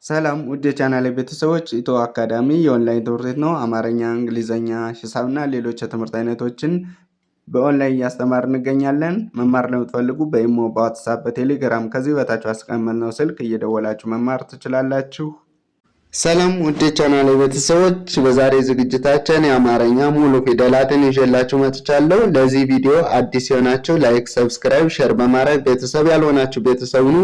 ሰላም ውድ የቻናሌ ቤተሰቦች፣ ኢትዮ አካዳሚ የኦንላይን ትምህርት ቤት ነው። አማርኛ፣ እንግሊዘኛ፣ ሂሳብና ሌሎች የትምህርት አይነቶችን በኦንላይን እያስተማር እንገኛለን። መማር ለምትፈልጉ በኢሞ፣ በዋትሳፕ፣ በቴሌግራም ከዚህ በታች አስቀመጥነው ስልክ እየደወላችሁ መማር ትችላላችሁ። ሰላም ውድ የቻናሌ ቤተሰቦች፣ በዛሬ ዝግጅታችን የአማርኛ ሙሉ ፊደላትን ይዤላችሁ መጥቻለሁ። ለዚህ ቪዲዮ አዲስ የሆናችሁ ላይክ፣ ሰብስክራይብ፣ ሼር በማድረግ ቤተሰብ ያልሆናችሁ ቤተሰብ ሁኑ።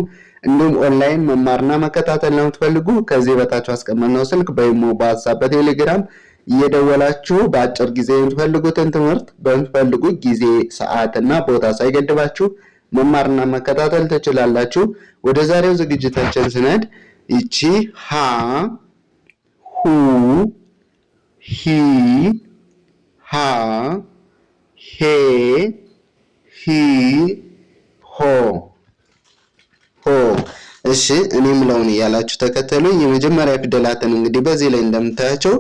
እንዲሁም ኦንላይን መማርና መከታተል ለምትፈልጉ ከዚህ በታች አስቀመጥነው ስልክ በኢሞ፣ በዋትሳፕ፣ በቴሌግራም እየደወላችሁ በአጭር ጊዜ የምትፈልጉትን ትምህርት በምትፈልጉት ጊዜ ሰዓትና ቦታ ሳይገድባችሁ መማርና መከታተል ትችላላችሁ። ወደ ዛሬው ዝግጅታችን ስንሄድ ይቺ ሀ፣ ሁ፣ ሂ፣ ሃ፣ ሄ፣ ሂ፣ ሆ። እሺ እኔ ምለውን እያላችሁ ተከተሉኝ። የመጀመሪያ ፊደላትን እንግዲህ በዚህ ላይ እንደምታያቸው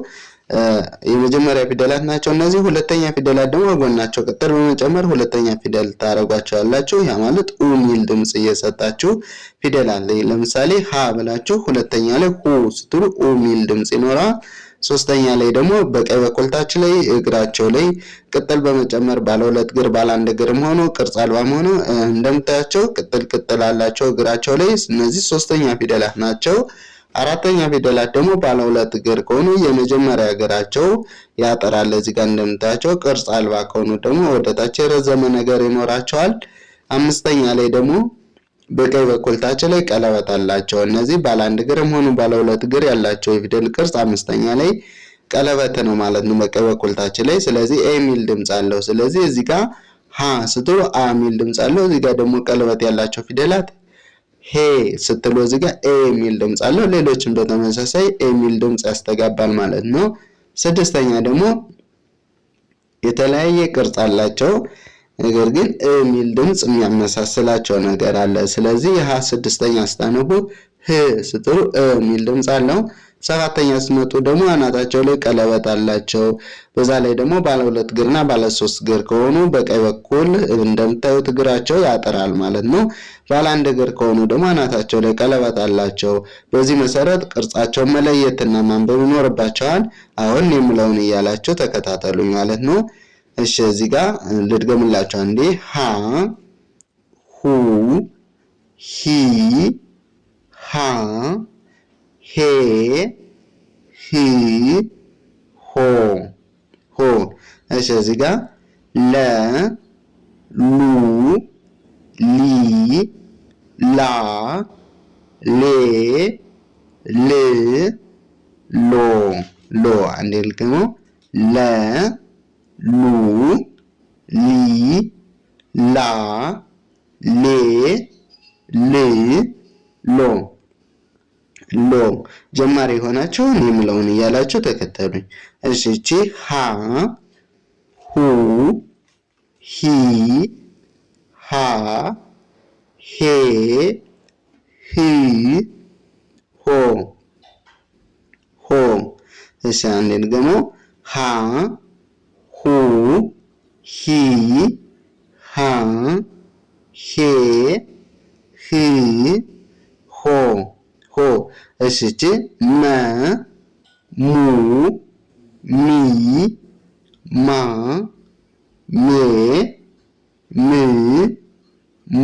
የመጀመሪያ ፊደላት ናቸው። እነዚህ ሁለተኛ ፊደላት ደግሞ ጎናቸው ቅጥል በመጨመር ሁለተኛ ፊደል ታረጓቸዋላችሁ። ያ ማለት ኡ ሚል ድምጽ እየሰጣችሁ ፊደላት ላይ ለምሳሌ ሀ ብላችሁ ሁለተኛ ላይ ሁ ስትሉ ኡ ሚል ድምጽ ይኖራል። ሶስተኛ ላይ ደግሞ በቀኝ በኩል ታች ላይ እግራቸው ላይ ቅጥል በመጨመር ባለ ሁለት እግር ባለ አንድ እግርም ሆኖ ቅርጽ አልባም ሆኖ እንደምታያቸው ቅጥል አላቸው እግራቸው ላይ። እነዚህ ሶስተኛ ፊደላት ናቸው። አራተኛ ፊደላት ደግሞ ባለ ሁለት እግር ከሆኑ የመጀመሪያ እግራቸው ያጠራል። እዚህ ጋር እንደምታያቸው ቅርጽ አልባ ከሆኑ ደግሞ ወደታች የረዘመ ነገር ይኖራቸዋል። አምስተኛ ላይ ደግሞ በቀኝ በኩል ታች ላይ ቀለበት አላቸው። እነዚህ ባለ አንድ እግርም ሆኑ ባለ ሁለት እግር ያላቸው የፊደል ቅርጽ አምስተኛ ላይ ቀለበት ነው ማለት ነው በቀኝ በኩል ታች ላይ። ስለዚህ ኤ ሚል ድምጽ አለው። ስለዚህ እዚህ ጋር ሀ ስትሉ አ ሚል ድምጽ አለው። እዚህ ጋር ደግሞ ቀለበት ያላቸው ፊደላት ሄ ስትሉ እዚህ ጋር ኤ ሚል ድምጽ አለው። ሌሎችም በተመሳሳይ ኤ ሚል ድምጽ ያስተጋባል ማለት ነው። ስድስተኛ ደግሞ የተለያየ ቅርጽ አላቸው ነገር ግን እ ሚል ድምጽ የሚያመሳስላቸው ነገር አለ። ስለዚህ የሀ ስድስተኛ ስታነቡ ህ ስትሉ እ ሚል ድምጽ አለው። ሰባተኛ ስትመጡ ደግሞ አናታቸው ላይ ቀለበት አላቸው። በዛ ላይ ደግሞ ባለ ሁለት እግርና ባለ ሶስት እግር ከሆኑ በቀኝ በኩል እንደምታዩት እግራቸው ያጠራል ማለት ነው። ባለ አንድ እግር ከሆኑ ደግሞ አናታቸው ላይ ቀለበት አላቸው። በዚህ መሰረት ቅርጻቸው መለየትና ማንበብ ይኖርባቸዋል። አሁን የምለውን እያላችሁ ተከታተሉኝ ማለት ነው። እሺ እዚህ ጋር ልድገምላችሁ አንዴ። ሀ፣ ሁ፣ ሂ፣ ሃ፣ ሄ፣ ሂ፣ ሆ። እሺ እዚህ ጋር ለ፣ ሉ፣ ሊ፣ ላ፣ ሌ፣ ል፣ ሎ። አንዴ ልድገመው። ለ፣ ሉ፣ ሊ፣ ላ፣ ሌ፣ ል፣ ሎ። ጀማሪ የሆናችሁ እኔ የምለውን እያላችሁ ተከተሉኝ። እሺ እቺ ሀ፣ ሁ፣ ሂ፣ ሃ፣ ሄ፣ ሂ፣ ሆ። እሺ አንዴ ልገመው። ሀ፣ ሁ፣ ሂ፣ ሃ፣ ሄ፣ ሂ፣ ሆ። እሺ እቺ መ፣ ሙ፣ ሚ፣ ማ፣ ሜ፣ ም፣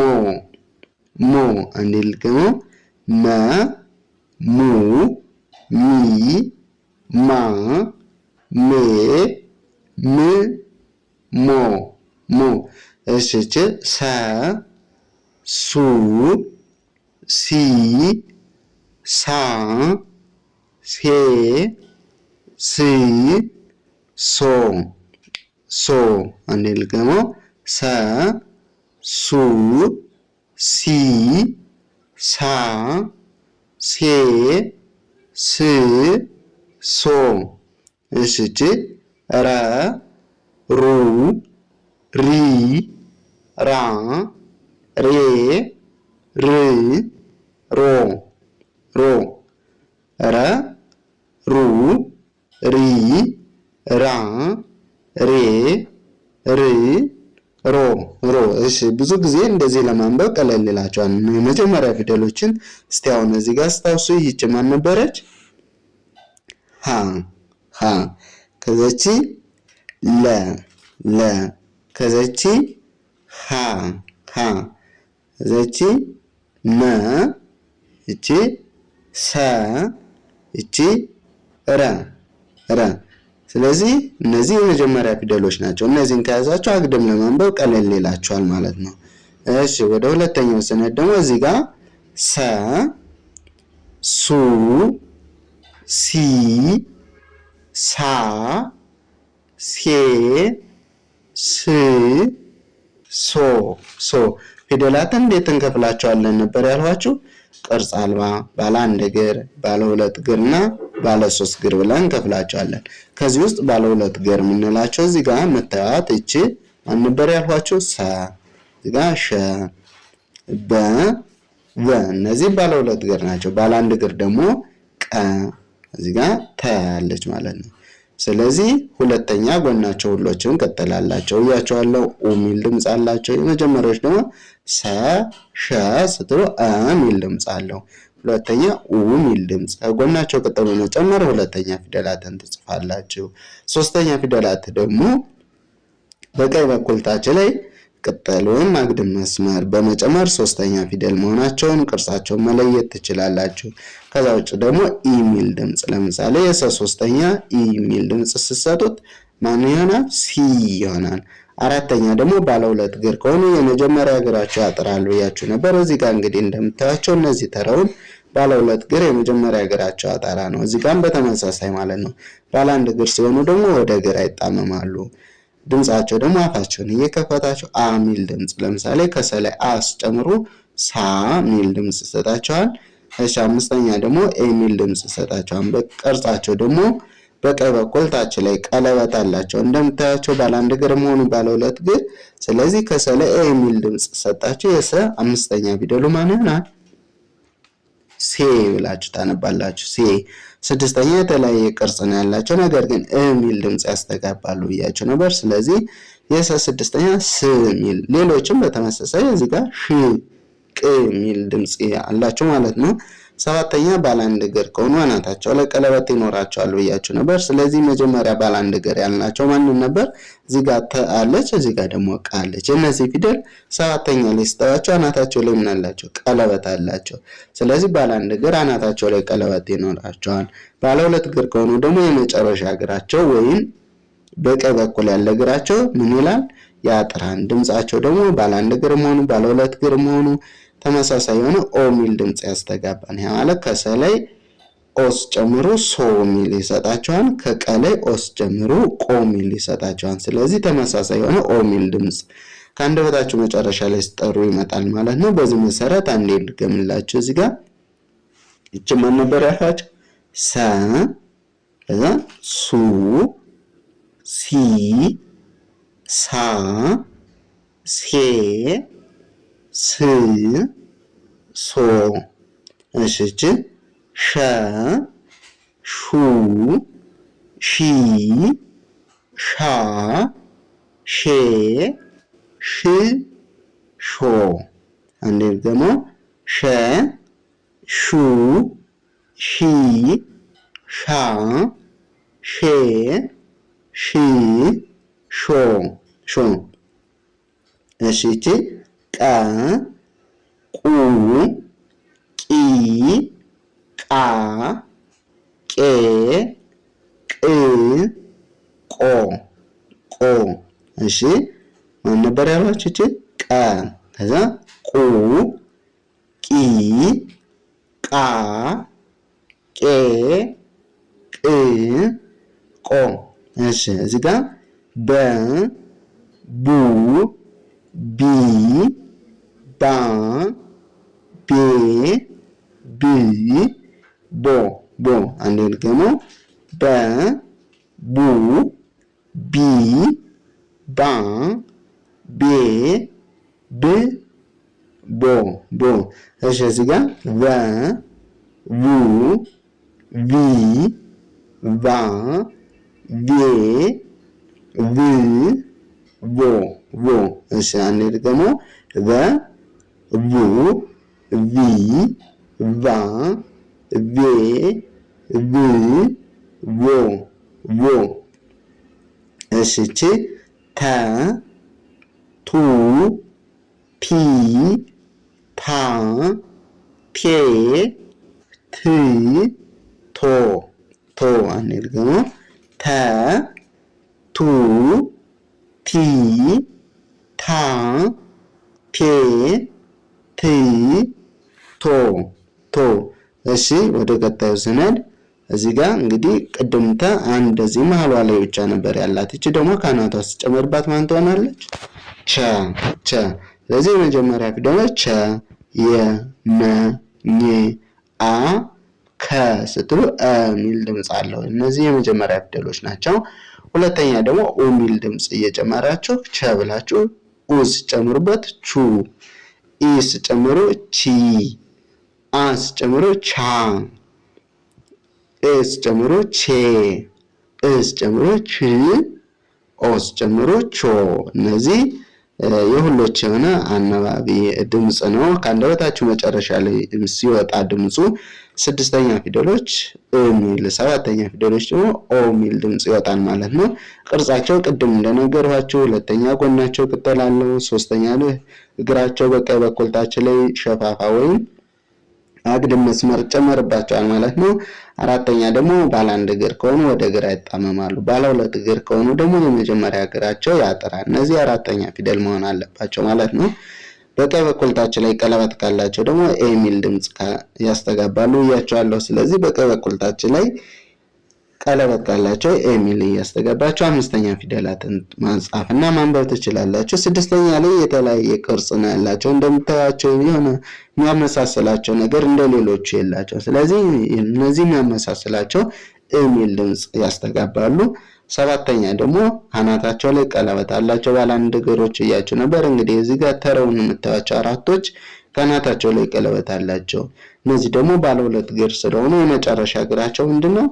ሞ። አንዴ ልገመው። መ፣ mu mi ma me mi mo እሺ ሰ ሱ ሲ ሳ ሴ ሲ ሶ አንዴ ልገመው ሰ ሱ ሲ ሳ ሴ ስ ሶ እሺ ረ ሩ ሪ ራ ሬ ር ሮ ረ ሩ ሪ ራ ሬ ር ሮ እሺ ብዙ ጊዜ እንደዚህ ለማንበብ ቀለል ይላቸዋል። የመጀመሪያ ፊደሎችን እስቲ አሁን እዚህ ጋር አስታውሱ። ይህች ማን ነበረች? ሀ ሀ ከዛቺ ለ ከዛቺ ሀ ሀ ከዛቺ መ እቺ ሰ እቺ ረ ረ። ስለዚህ እነዚህ የመጀመሪያ ፊደሎች ናቸው። እነዚህን ከያዛችሁ አግድም ለማንበብ ቀለል ይላችኋል ማለት ነው። እሺ ወደ ሁለተኛው ስንሄድ ደግሞ እዚህ ጋር ሰ ሱ ሲ ሳ ሴ ስ ሶ ፊደላትን እንዴት እንከፍላቸዋለን ነበር ያልኋችሁ? ቅርጽ አልባ፣ ባለ አንድ እግር፣ ባለ ሁለት እግርና ባለ ሶስት እግር ብለን እንከፍላቸዋለን። ከዚህ ውስጥ ባለ ሁለት እግር የምንላቸው እዚህ ጋር መታየት እቺ ማን ነበር ያልኋችሁ? ሰ እዚህ ጋር ሸ በ ወ እነዚህ ባለ ሁለት እግር ናቸው። ባለ አንድ እግር ደግሞ ቀ እዚህ ጋር ተ ያለች ማለት ነው። ስለዚህ ሁለተኛ ጎናቸው ሁሎችም ቀጥል አላቸው እያቸዋለሁ። ኡ ሚል ድምጽ አላቸው። የመጀመሪያዎች ደግሞ ሰ ሸ ስትሉ አ ሚል ድምጽ አለው። ሁለተኛ ኡ ሚል ድምጽ ጎናቸው ቀጥሎ መጨመር ሁለተኛ ፊደላትን ትጽፋላችሁ። ሶስተኛ ፊደላት ደግሞ በቀኝ በኩል ታች ላይ ቅጠል ወይም አግድም መስመር በመጨመር ሶስተኛ ፊደል መሆናቸውን ቅርጻቸውን መለየት ትችላላችሁ። ከዛ ውጭ ደግሞ ኢ ሚል ድምጽ ለምሳሌ የሰ ሶስተኛ ኢ ሚል ድምጽ ስትሰጡት ማን ይሆናል? ሲ ይሆናል። አራተኛ ደግሞ ባለ ሁለት እግር ከሆኑ የመጀመሪያ እግራቸው ያጥራሉ ብያችሁ ነበር። እዚህ ጋር እንግዲህ እንደምታዩቸው እነዚህ ተራውን ባለ ሁለት እግር የመጀመሪያ እግራቸው አጣራ ነው። እዚህ ጋርም በተመሳሳይ ማለት ነው። ባለ አንድ እግር ሲሆኑ ደግሞ ወደ ግራ ይጣመማሉ። ድምጻቸው ደግሞ አፋቸውን እየከፈታቸው አ ሚል ድምጽ ለምሳሌ ከሰላይ አ ጨምሩ ሳ ሚል ድምጽ ይሰጣቸዋል። እሺ አምስተኛ ደግሞ ኤ ሚል ድምጽ ይሰጣቸዋል። በቅርጻቸው ደግሞ በቀኝ በኩል ታች ላይ ቀለበት አላቸው እንደምታያቸው ባለ አንድ እግር መሆኑ ባለ ሁለት እግር። ስለዚህ ከሰላይ ኤ ሚል ድምጽ ሰጣቸው። የሰ አምስተኛ ፊደሉ ማን ይሆናል? ሴ ብላችሁ ታነባላችሁ። ሴ ስድስተኛ የተለያየ ቅርጽ ነው ያላቸው ነገር ግን እ ሚል ድምጽ ያስተጋባሉ ብያችሁ ነበር። ስለዚህ የሰ ስድስተኛ ስ ሚል፣ ሌሎችም በተመሳሳይ እዚህ ጋር ሽ ቅ ሚል ድምጽ አላቸው ማለት ነው። ሰባተኛ ባለ አንድ እግር ከሆኑ አናታቸው ላይ ቀለበት ይኖራቸዋል ብያችሁ ነበር። ስለዚህ መጀመሪያ ባለ አንድ እግር ያልናቸው ማንን ነበር? እዚህ ጋር ተ አለች፣ እዚህ ጋር ደግሞ ቃ አለች። እነዚህ ፊደል ሰባተኛ ላይ ስታዩቸው አናታቸው ላይ ምን አላቸው? ቀለበት አላቸው። ስለዚህ ባለ አንድ እግር አናታቸው ላይ ቀለበት ይኖራቸዋል። ባለ ሁለት እግር ከሆኑ ደግሞ የመጨረሻ እግራቸው ወይም በቀኝ በኩል ያለ እግራቸው ምን ይላል? ያጥራን። ድምጻቸው ደግሞ ባለ አንድ እግር መሆኑ ባለ ሁለት እግር መሆኑ ተመሳሳይ የሆነ ኦ ሚል ድምጽ ያስተጋባን። ያ ማለት ከሰላይ ኦስ ጨምሩ ሶ ሚል ይሰጣቸዋል። ከቀላይ ኦስ ጨምሩ ቆ ሚል ይሰጣቸዋል። ስለዚህ ተመሳሳይ የሆነ ኦ ሚል ድምጽ ከአንደበታችሁ መጨረሻ ላይ ሲጠሩ ይመጣል ማለት ነው። በዚህ መሰረት አንዴ ልገምላችሁ። እዚህ ጋር እቺ ማን ነበር ያልኳችሁ? ሰ ከዛ ሱ ሲ ሳ ሴ ስ ሶ። እሺ እቺ ሸ ሹ ሺ ሻ ሼ ሽ ሾ። አንዴ ደግሞ ሸ ሹ ሺ ሻ ሼ ሺ ሾ ሾ። እሺ እቺ ቀ ቁ ቂ ቃ ቄ ቅ ቆ ቆ። እሺ ማን ነበር ያሏችሁ? እቺ ቀ ከዛ ቁ ቂ ቃ ቄ ቅ ቆ። እሺ እዚህ ጋር በ ቡ ቢ ባ ቤ ብ ቦ ቦ። አንዴ ደግሞ በ ቡ ቢ ባ ቤ ብ ቦ ቦ። እሺ እዚህ ጋር ወ ቡ ቪ ቫ ቬ ቭ ቮ ቮ። እሺ አንዴ ደግሞ ቨ ቡ ቪ ቫ ቬ ቭ ቮ ቮ። እሺ እቺ ተ ቱ ቲ ታ ቴ ት ቶ ቶ። አንዴ ደግሞ ተ ቱ ቲ ታ ቴ ት ቶ ቶ። እሺ ወደ ቀጣዩ ስነድ እዚህ ጋር እንግዲህ ቅድምተ አንድ እዚህ መሀሏ ላይ ብቻ ነበር ያላት። እቺ ደግሞ ካናቷ ሲጨመርባት ማን ትሆናለች? ቸ ቸ። ስለዚህ የመጀመሪያ ፊደሎች ቸ፣ የ፣ መ፣ ኘ፣ አ፣ ከ ስትሉ እ ሚል ድምፅ አለው። እነዚህ የመጀመሪያ ፊደሎች ናቸው። ሁለተኛ ደግሞ ኡ ሚል ድምፅ እየጨመራችሁ ቸ ብላችሁ ኡ ስጨምሩበት ቹ፣ ኢ ስጨምሩ ቺ፣ አ ስጨምሩ ቻ፣ ኤ ስጨምሩ ቼ፣ እ ስጨምሩ ች፣ ኦ ስጨምሩ ቾ። እነዚህ የሁሎች የሆነ አናባቢ ድምፅ ነው። ከአንደበታችሁ መጨረሻ ላይ ሲወጣ ድምፁ ስድስተኛ ፊደሎች እ ሚል፣ ሰባተኛ ፊደሎች ደግሞ ኦ ሚል ድምፅ ይወጣል ማለት ነው። ቅርጻቸው ቅድም እንደነገርኋችሁ ሁለተኛ ጎናቸው ቅጠል አለው። ሶስተኛ እግራቸው በቀኝ በኩል ታች ላይ ሸፋፋ ወይም አግድም መስመር ጨመርባቸዋል ማለት ነው። አራተኛ ደግሞ ባለ አንድ እግር ከሆኑ ወደ ግራ ይጣመማሉ። ባለ ሁለት እግር ከሆኑ ደግሞ የመጀመሪያ እግራቸው ያጥራል። እነዚህ አራተኛ ፊደል መሆን አለባቸው ማለት ነው። በቀኝ በኩል ታች ላይ ቀለበት ካላቸው ደግሞ ኤ ሚል ድምፅ ያስተጋባሉ እያቸዋለሁ። ስለዚህ በቀኝ በኩል ታች ላይ ቀለበት ካላቸው ኤ ሚል እያስተጋባቸው አምስተኛ ፊደላትን ማጻፍ እና ማንበብ ትችላላችሁ። ስድስተኛ ላይ የተለያየ ቅርጽ ነው ያላቸው። እንደምታዩቸው የሆነ የሚያመሳስላቸው ነገር እንደሌሎቹ የላቸው። ስለዚህ እነዚህ የሚያመሳስላቸው እ ሚል ድምፅ ያስተጋባሉ። ሰባተኛ ደግሞ አናታቸው ላይ ቀለበት አላቸው። ባለ አንድ እግሮች እያችሁ ነበር። እንግዲህ እዚህ ጋር ተረውን የምታዩቸው አራቶች ከአናታቸው ላይ ቀለበት አላቸው። እነዚህ ደግሞ ባለ ሁለት እግር ስለሆኑ የመጨረሻ እግራቸው ምንድነው?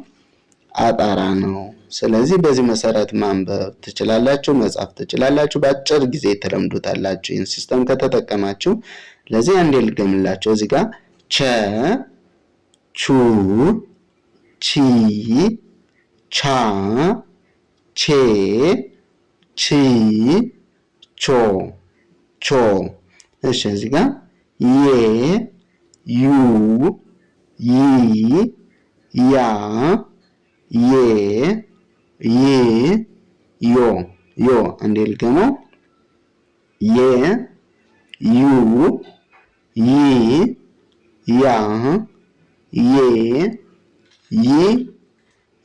አጣራ ነው። ስለዚህ በዚህ መሰረት ማንበብ ትችላላችሁ፣ መጻፍ ትችላላችሁ። በአጭር ጊዜ ተለምዱታላችሁ ይህን ሲስተም ከተጠቀማችሁ። ለዚህ አንዴ ልገምላችሁ። እዚህ ጋር ቸ፣ ቹ፣ ቺ፣ ቻ፣ ቼ፣ ቺ፣ ቾ፣ ቾ። እሺ እዚህ ጋር የ፣ ዩ፣ ይ፣ ያ፣ የ፣ ይ፣ ዮ ዮ። አንዴ ልገመው። የ፣ ዩ፣ ይ፣ ያ፣ የ፣ ይ፣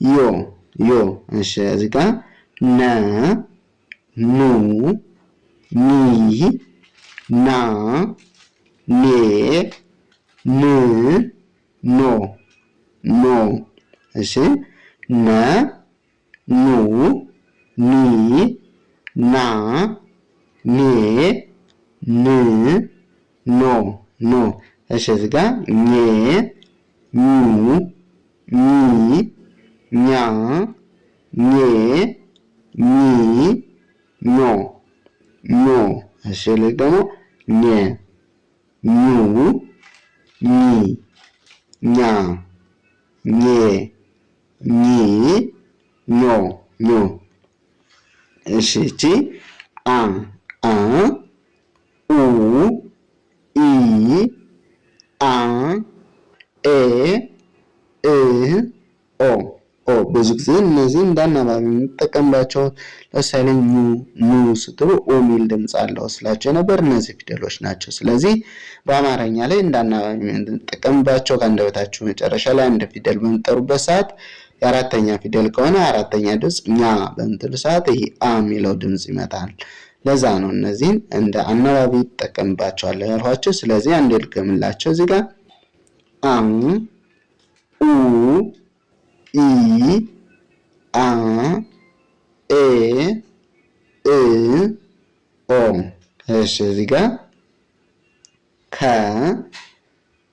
ዮ ዮ። እሺ እዚህ ጋር ነ፣ ኑ፣ ኒ፣ ና፣ ኔ፣ ን፣ ኖ ኖ። እሺ ነ፣ ኑ፣ ኒ፣ ና፣ ኔ፣ ን፣ ኖ ኖ። እሺ እዚህ ጋር ኘ፣ ኙ፣ ኚ፣ ኛ፣ ኜ፣ ኚ፣ ኞ ኞ። እሺ ላይ ደግሞ ኘ፣ ኙ፣ ኚ፣ ኛ፣ ኘ፣ ኚ፣ ኞ ኞ። እሺ እቺ አ፣ አ፣ ኡ፣ ኢ፣ አ፣ ኤ፣ እ፣ ኦ ኦ። ብዙ ጊዜ እነዚህ እንዳናባቢ የምንጠቀምባቸው። ለምሳሌ ኙ፣ ኑ ስትሉ ኦ ሚል ድምፅ አለው ስላቸው ነበር። እነዚህ ፊደሎች ናቸው። ስለዚህ በአማርኛ ላይ እንዳናባቢ የምንጠቀምባቸው ከአንደበታችሁ መጨረሻ ላይ አንድ ፊደል በምትጠሩበት ሰዓት የአራተኛ ፊደል ከሆነ አራተኛ ድምፅ ኛ በምትሉ ሰዓት ይሄ አ የሚለው ድምፅ ይመጣል። ለዛ ነው እነዚህን እንደ አናባቢ ይጠቀምባቸዋለሁ ያልኋቸው። ስለዚህ አንዴ ልገምላቸው። እዚህ ጋር አም፣ ኡ፣ ኢ፣ አ፣ ኤ፣ እ፣ ኦ። እሺ እዚህ ጋር ከ፣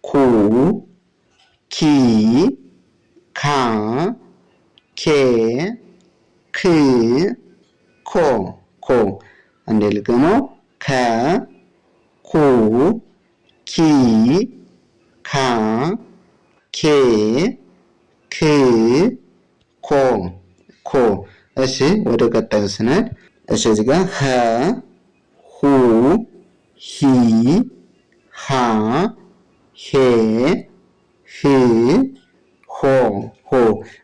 ኩ፣ ኪ፣ ካ፣ ኬ፣ ክ፣ ኮ ኮ። አንዴ ልገመው። ኮ ኮ። እሺ ወደ ቀጣዩ ስንሄድ እሺ እዚህ ጋር ሀ ሁ ሂ ሃ ሄ ህ ሆ ሆ።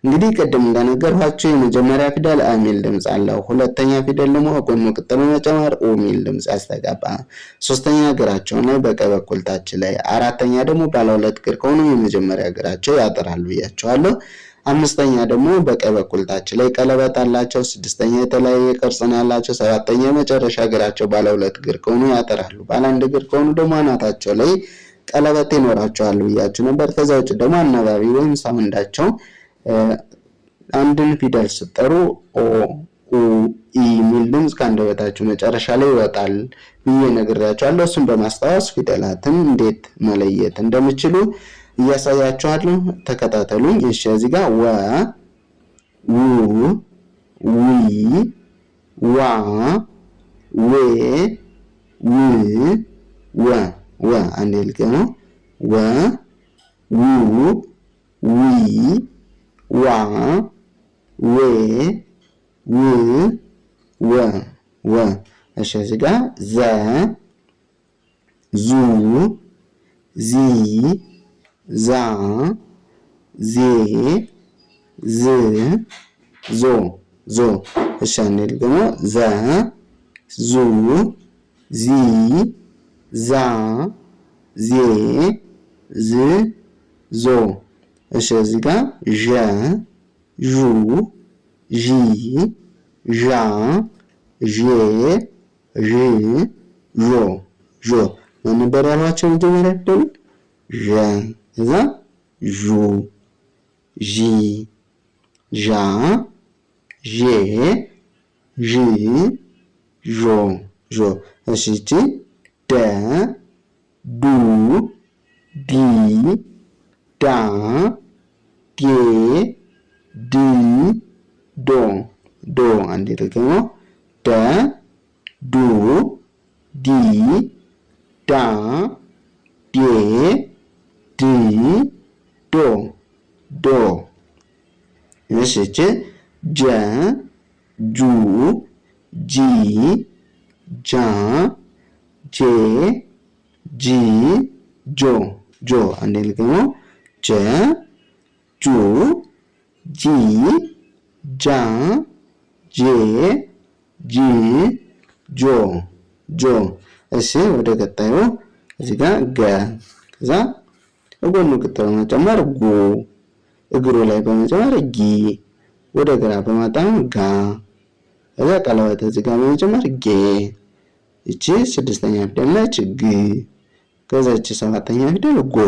እንግዲህ ቅድም እንደነገርኳችሁ የመጀመሪያ ፊደል አ የሚል ድምፅ አለው። ሁለተኛ ፊደል ደግሞ ጎኑ ቅጥል በመጨመር ኡ የሚል ድምፅ ያስተጋባል። ሶስተኛ እግራቸውን ላይ በቀኝ በኩል ታች ላይ፣ አራተኛ ደግሞ ባለ ሁለት እግር ከሆኑ የመጀመሪያ እግራቸው ያጠራል ብያቸዋለሁ። አምስተኛ ደግሞ በቀኝ በኩል ታች ላይ ቀለበት አላቸው። ስድስተኛ የተለያየ ቅርጽ ነው ያላቸው። ሰባተኛ የመጨረሻ እግራቸው ባለ ሁለት እግር ከሆኑ ያጠራሉ። ባለ አንድ እግር ከሆኑ ደግሞ አናታቸው ላይ ቀለበት ይኖራቸዋል ብያችሁ ነበር። ከዛ ውጭ ደግሞ አናባቢ ወይም ሳውንዳቸው አንድን ፊደል ስትጠሩ ኦ ኡ ኢ የሚል ድምፅ ከአንደበታችሁ መጨረሻ ላይ ይወጣል ብዬ ነግሬያችኋለሁ። እሱን በማስታወስ ፊደላትን እንዴት መለየት እንደምችሉ እያሳያችኋለሁ። ተከታተሉኝ። እሺ እዚህ ጋር ወ ው ዊ ዋ ዌ ው ወ ወ። አንዴ ልገመው። ወ ው ዊ ዋ ዌ ው ወ ወ። እሺ እዚህ ጋር ዘ ዙ ዚ ዛ ዜ ዝ ዞ ዞ። እሺ አንዴ ልገመው። ዘ ዙ ዚ ዛ ዜ ዝ ዞ። እሺ እዚህ ጋር ዠ ዡ ዢ ዣ ዤ ዥ ዦ ዦ። ምን ነበር ያሏቸው መጀመሪያ ፊደሉ? ዠ እዛ ዡ ዢ ዣ ዤ ዥ ዦ ዦ። እሺ እቺ ደ ዱ ዲ ዳ ዴ ድ ዶ ዶ። አንዴ ደግሞ ደ ዱ ዲ ዳ ዴ ድ ዶ ዶ። እሺ እቺ ጀ ጁ ጂ ጃ ጄ ጂ ጆ ጆ። አንዴ ልገመው። ጀ ጁ ጂ ጃ ጄ ጂ ጆ ጆ። እሺ ወደ ቀጣዩ እዚህ ጋር ገ ከዛ ጎኑ ቅጥል በመጨመር ጉ፣ እግሩ ላይ በመጨመር ጊ፣ ወደ ግራ በማጣም ጋ፣ ከዛ ቀለበት እዚህ ጋር በመጨመር ጌ። እቺ ስድስተኛ ፊደል ነች ግ። ከዛ እቺ ሰባተኛ ፊደል ጎ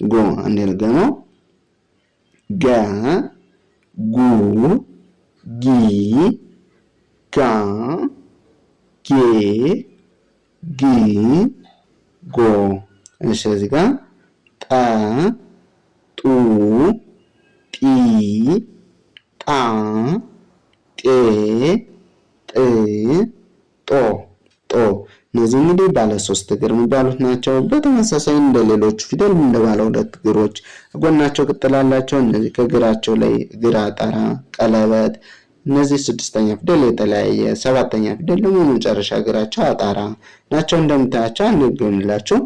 ጎ። አንዴ ልገመው። ገ ጉ ጊ ጋ ጌ ግ ጎ። እሺ እዚህ ጋር ጠ ጡ ጢ ጣ ጤ ጥ ጦ ጦ። እነዚህ እንግዲህ ባለ ሶስት እግር የሚባሉት ናቸው። በተመሳሳይ እንደ ሌሎቹ ፊደል እንደ ባለ ሁለት እግሮች ጎናቸው ቅጥል አላቸው። እነዚህ ከእግራቸው ላይ እግር አጠራ፣ ቀለበት። እነዚህ ስድስተኛ ፊደል የተለያየ፣ ሰባተኛ ፊደል ደግሞ የመጨረሻ እግራቸው አጣራ ናቸው። እንደምታያቸው አንገኝላችሁ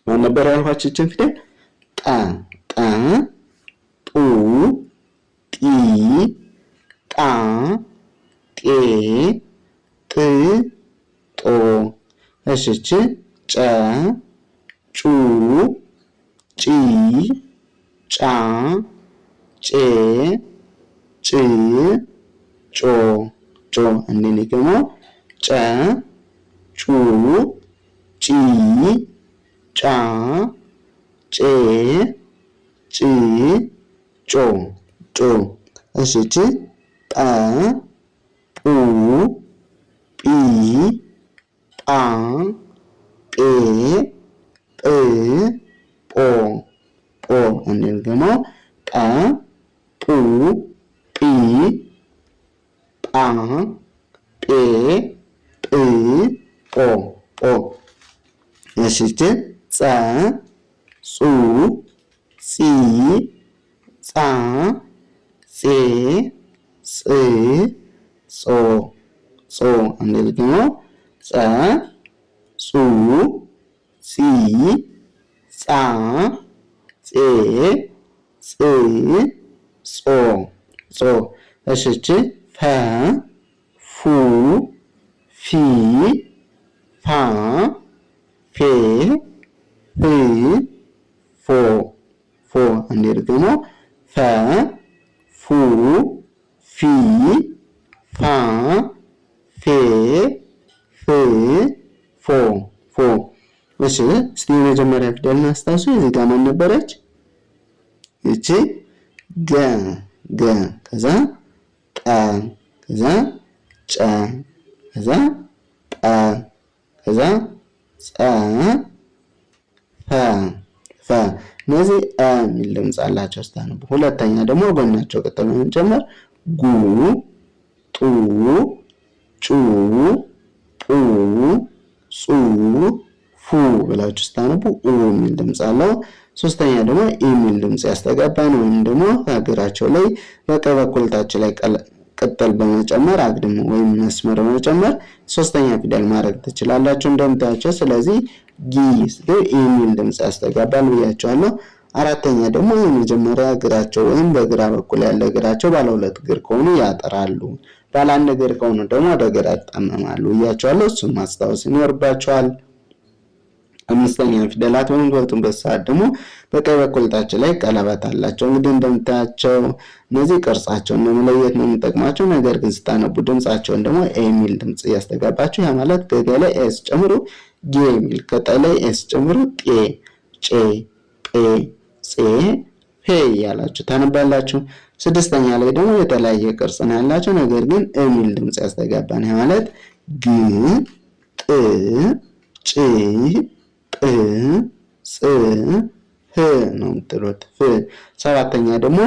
ማን ነበር ያልኳችሁ? እችን ፊደል ጠ ጠ ጡ ጢ ጣ ጤ ጥ ጦ። እሺ እቺ ጨ ጩ ጪ ጫ ጬ ጭ ጮ ጮ። እንዴ ደግሞ ጨ ጩ ጪ ጫ ጬ ጭ ጮ ጮ። እሺ እቺ ጠ ጡ ጲ ጳ ጴ ጵ ጶ ጶ። እንዴት ደግሞ ጠ ጡ ጲ ጳ ጴ ጵ ጶ ጶ። እሺ ጸ ጹ ጺ ጻ ጼ ጽ ጾ ጾ አንዴ ደግሞ ጸ ጹ ጺ ጻ ጼ ጽ ጾ ጾ እሺ እቺ ፈ ፉ ፊ ፋ ፌ ፍ ፎ ፎ አንዴ ደግሞ ፈ ፉ ፊ ፋ ፌ ፍ ፎ ፎ እሺ እስቲ የመጀመሪያ ፊደል እናስታውሱ። እዚህ ጋር ማን ነበረች? እቺ ገ ገ ከዛ ጠ ከዛ ጨ ከዛ ጠ ከዛ ጸ ፈ ፈ እነዚህ የሚል ድምፅ አላቸው ስታነቡ። ሁለተኛ ደግሞ ጎናቸው ቀጥሎ እንጨምር ጉ ጡ ጩ ጡ ጹ ፉ ብላችሁ ስታነቡ ኡ የሚል ድምፅ አለው። ሶስተኛ ደግሞ ኢ የሚል ድምፅ ያስተጋባን ወይም ደግሞ እግራቸው ላይ በቀኝ በኩል ታች ላይ ቅጠል በመጨመር አግድም ወይም መስመር በመጨመር ሶስተኛ ፊደል ማድረግ ትችላላችሁ እንደምታያቸው። ስለዚህ ጊ የሚል ድምፅ ያስተጋባል ብያቸዋለሁ። አራተኛ ደግሞ የመጀመሪያ እግራቸው ወይም በግራ በኩል ያለ እግራቸው ባለ ሁለት እግር ከሆኑ ያጠራሉ፣ ባለ አንድ እግር ከሆኑ ደግሞ ወደ ግራ ያጣመማሉ ብያቸዋለሁ። እሱን ማስታወስ ይኖርባቸዋል። አምስተኛ ፊደላት በሚወጡበት ሰዓት ደግሞ በቀኝ በኩል ታች ላይ ቀለበት አላቸው። እንግዲህ እንደምታያቸው እነዚህ ቅርጻቸውን ለመለየት ነው የሚጠቅማቸው። ነገር ግን ስታነቡ ድምጻቸውን ደግሞ ኤ የሚል ድምጽ እያስተጋባችሁ ያ ማለት ገገ ላይ ኤስ ጨምሩ ጌ የሚል ከጠ ላይ ኤስ ጨምሩ ጤ ጬ ጴ ጼ ፌ ያላችሁ ታነባላችሁ። ስድስተኛ ላይ ደግሞ የተለያየ ቅርጽ ነው ያላቸው፣ ነገር ግን የሚል ድምጽ ያስተጋባን ያ ማለት ግ ጥ ጭ ጵ ጽ ህ ነው የምትሉት ፍ። ሰባተኛ ደግሞ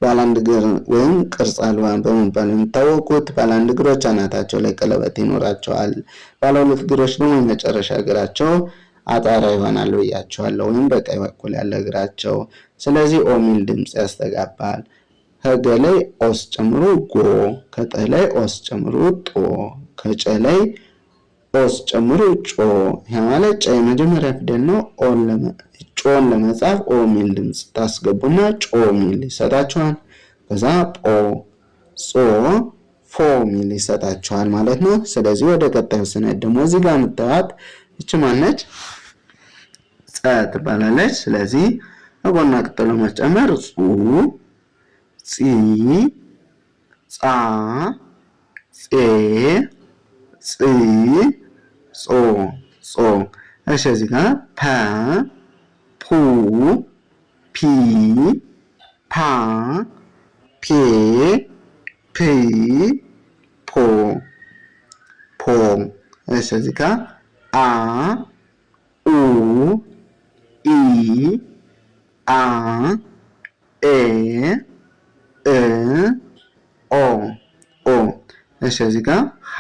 ባለአንድ እግር ወይም ቅርጽ አልባ በመባል የሚታወቁት ባለአንድ እግሮች አናታቸው ላይ ቀለበት ይኖራቸዋል። ባለ ሁለት እግሮች ደግሞ የመጨረሻ እግራቸው አጣራ ይሆናል ብያቸዋለሁ፣ ወይም በቀኝ በኩል ያለ እግራቸው። ስለዚህ ኦ የሚል ድምፅ ያስተጋባል። ከገ ላይ ኦስ ጨምሮ ጎ፣ ከጠ ላይ ኦስ ጨምሮ ጦ፣ ከጨ ላይ ኦስ ጨምሮ ጮ። ያ ማለት ጨ የመጀመሪያ ፊደል ነው። ጮን ለመጻፍ ኦ የሚል ድምፅ ታስገቡና ጮ የሚል ይሰጣችኋል። ከዛ ጶ ጾ ፎ የሚል ይሰጣችኋል ማለት ነው። ስለዚህ ወደ ቀጣዩ ስንሄድ ደግሞ እዚህ ጋር የምታዩት እቺ ማነች? ጸ ትባላለች። ስለዚህ ከጎኗ ቀጥሎ መጨመር ጹ ጺ ጻ ጼ ጽ ጾ ጾ። እሺ እዚህ ጋር ፐ ፑ ፒ ፓ ፔ ፕ ፖ ፖ። እሺ እዚህ ጋር አ ኡ ኢ አ ኤ እ ኦ ኦ። እሺ እዚህ ጋር ሀ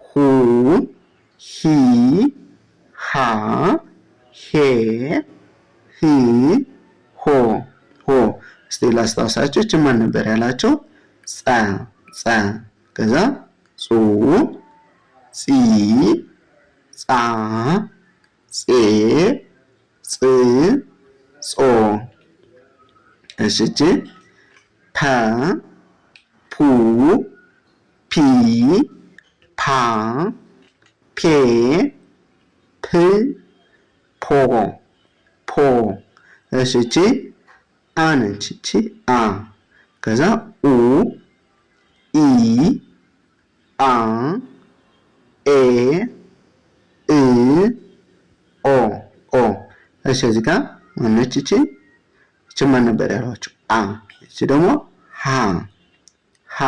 ሁ ሂ ሃ ሄ ሂ ሆ ሆ። እስቲ ላስታውሳችሁ እቺ ማን ነበር ያላቸው? ጸ ጸ ከዛ ጹ ጺ ጻ ጼ ጽ ጾ። እሺ እቺ ፐ ፑ ፒ ፓ ፔ ፕ ፖ ፖ። እሺ እቺ አ ነች። እቺ አ ከዛ ኡ ኢ አ ኤ እ ኦ ኦ። እሺ እዚህ ጋር ማነች? እቺ ማን ነበር ያሏችሁ? አ። እቺ ደግሞ ሃ ሃ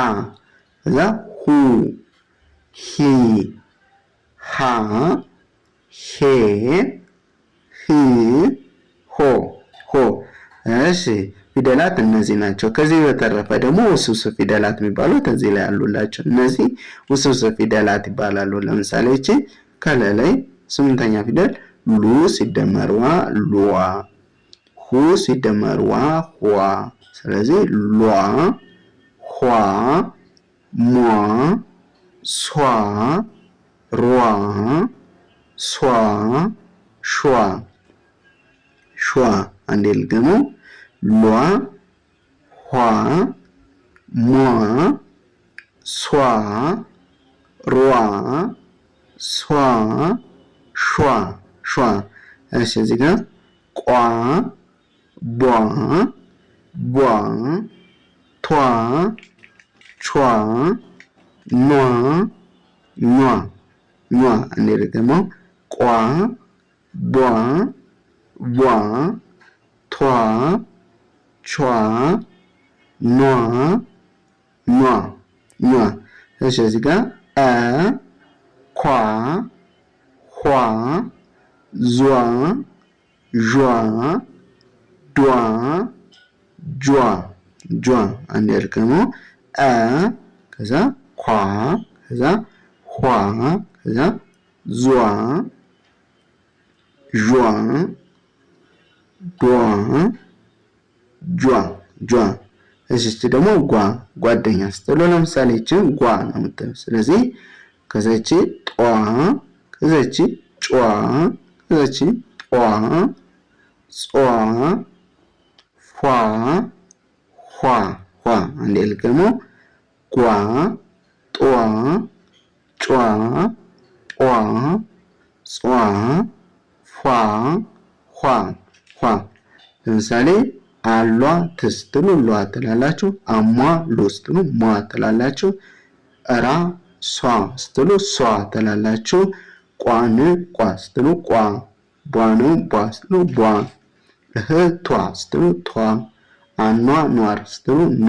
ከዛ ሁ ሂ ሃ ሄ ህ ሆ ሆ። እሺ ፊደላት እነዚህ ናቸው። ከዚህ በተረፈ ደግሞ ውስብስብ ፊደላት የሚባሉት እዚህ ላይ ያሉላቸው እነዚህ ውስብስብ ፊደላት ይባላሉ። ለምሳሌ እቺ ከለ ላይ ስምንተኛ ፊደል ሉ ሲደመር ዋ ሉዋ፣ ሁ ሁ ሲደመር ዋ ኋ። ስለዚህ ሏ ኋ ሟ ሷ ሯ ሷ ሿ ሿ። አንዴ ልገመው። ሏ ኋ ሟ ሷ ሯ ሷ ሿ ሿ። እሺ እዚህ ጋር ቋ ቧ ቧ ቷ ቿ ኗ ኟ ኟ። እንዴ ደግሞ ቋ ቧ ቧ ቷ ቿ ኗ ኗ ኗ። እሺ እዚህ ጋር አ ኳ ኋ ዟ ዣ ዷ ጇ ጇ። አንዴ ደግሞ አ ከዛ ኳ ከዛ ኋ ከዛ ዟ ዣ ዷ ጇ ጇ። እሺ ደግሞ ጓ ጓደኛ ስትሉ ለምሳሌ እቺን ጓ ነው የምትለው። ስለዚህ ከዛቺ ጧ ከዛቺ ጯ ከዛቺ ጧ ጿ ፏ ኋ ኋ። አንዴ ልገመው። ጓ ጧ ጯ ጧ ጿ ፏ ኋ ኋ። ለምሳሌ አሏ ትስትሉ ሏ ትላላችሁ። አሟ ሉ ስትሉ ሟ ትላላችሁ። እራ ሷ ስትሉ ሷ ትላላችሁ። ቋን ቋ ስትሉ ቋ፣ ቧን ቧ ስትሉ ቧ፣ እህቷ ስትሉ ቷ፣ አኗ ኗር ስትሉ ኗ፣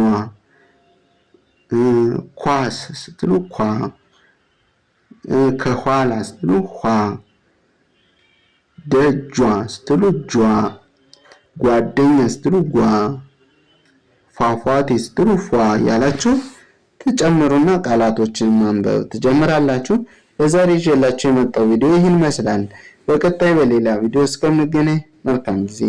ኳስ ስትሉ ኳ፣ ከኋላ ስትሉ ኋ፣ ደጇ ስትሉ ጇ፣ ጓደኛ ስትሉ ጓ፣ ፏፏቴ ስትሉ ፏ ያላችሁ ትጨምሩና ቃላቶችን ማንበብ ትጀምራላችሁ። ለዛሬ ይዤላችሁ የመጣው ቪዲዮ ይህን ይመስላል። በቀጣይ በሌላ ቪዲዮ እስከምንገናኝ መልካም ጊዜ